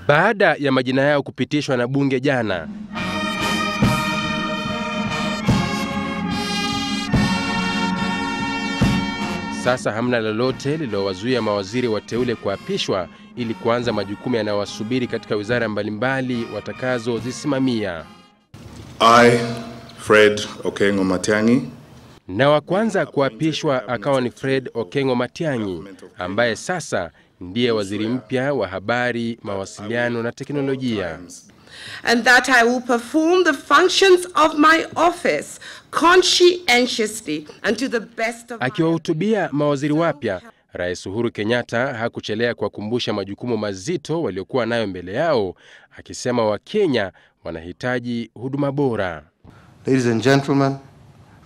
Baada ya majina yao kupitishwa na bunge jana, sasa hamna lolote lilowazuia mawaziri wateule kuapishwa ili kuanza majukumu yanayowasubiri katika wizara mbalimbali watakazozisimamia. I, Fred Okengo Matiang'i. Na wa kwanza kuapishwa akawa ni Fred Okengo Matiang'i, ambaye sasa ndiye waziri mpya wa habari, mawasiliano na teknolojia. And that I will perform the functions of my office conscientiously and to the best of my... Akiwahutubia mawaziri wapya, Rais Uhuru Kenyatta hakuchelea kuwakumbusha majukumu mazito waliokuwa nayo mbele yao, akisema Wakenya wanahitaji huduma bora. Ladies and gentlemen,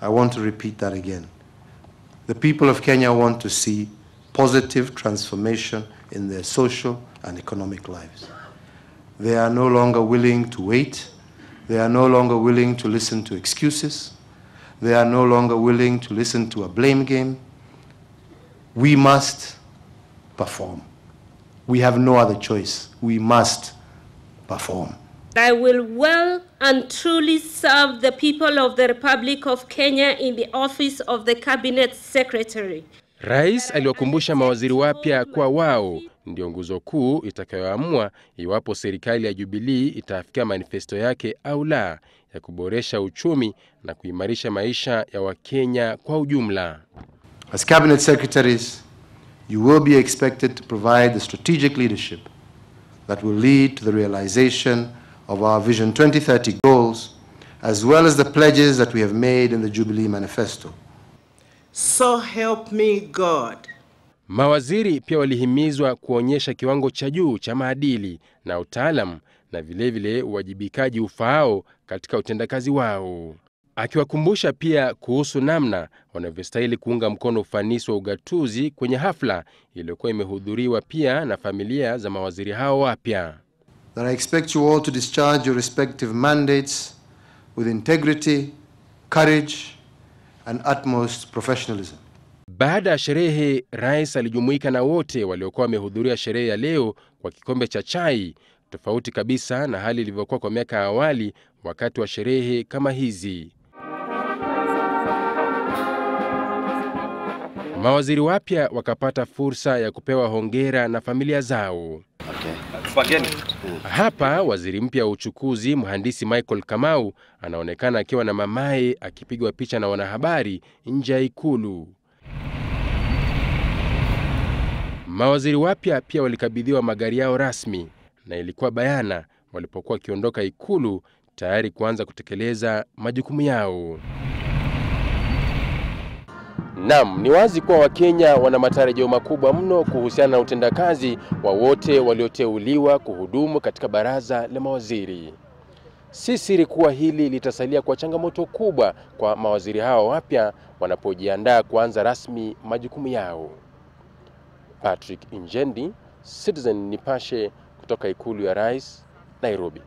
I want to repeat that again. The people of Kenya want to see positive transformation in their social and economic lives. They are no longer willing to wait. They are no longer willing to listen to excuses. They are no longer willing to listen to a blame game. We must perform. We have no other choice. We must perform. I will well and truly serve the people of the Republic of Kenya in the office of the Cabinet Secretary. Rais aliwakumbusha mawaziri wapya kwa wao ndio nguzo kuu itakayoamua iwapo serikali ya Jubilee itafikia manifesto yake au la ya kuboresha uchumi na kuimarisha maisha ya Wakenya kwa ujumla. As Cabinet Secretaries, you will be expected to provide the strategic leadership that will lead to the realization of our Vision 2030 goals, as well as the pledges that we have made in the Jubilee Manifesto. So help me God. Mawaziri pia walihimizwa kuonyesha kiwango cha juu cha maadili na utaalamu na vilevile uwajibikaji ufaao katika utendakazi wao. Akiwakumbusha pia kuhusu namna wanavyostahili kuunga mkono ufanisi wa ugatuzi kwenye hafla iliyokuwa imehudhuriwa pia na familia za mawaziri hao wapya. That I expect you all to discharge your respective mandates with integrity, courage, and utmost professionalism. Baada ya sherehe, Rais alijumuika na wote waliokuwa wamehudhuria sherehe ya leo kwa kikombe cha chai, tofauti kabisa na hali ilivyokuwa kwa miaka awali wakati wa sherehe kama hizi. Mawaziri wapya wakapata fursa ya kupewa hongera na familia zao. Hapa waziri mpya wa uchukuzi mhandisi Michael Kamau anaonekana akiwa na mamaye akipigwa picha na wanahabari nje ya Ikulu. Mawaziri wapya pia walikabidhiwa magari yao rasmi na ilikuwa bayana walipokuwa wakiondoka Ikulu tayari kuanza kutekeleza majukumu yao. Naam, ni wazi kuwa Wakenya wana matarajio makubwa mno kuhusiana na utendakazi wa wote walioteuliwa kuhudumu katika baraza la mawaziri. Si siri kuwa hili litasalia kwa changamoto kubwa kwa mawaziri hao wapya wanapojiandaa kuanza rasmi majukumu yao. Patrick Injendi, Citizen Nipashe, kutoka Ikulu ya Rais, Nairobi.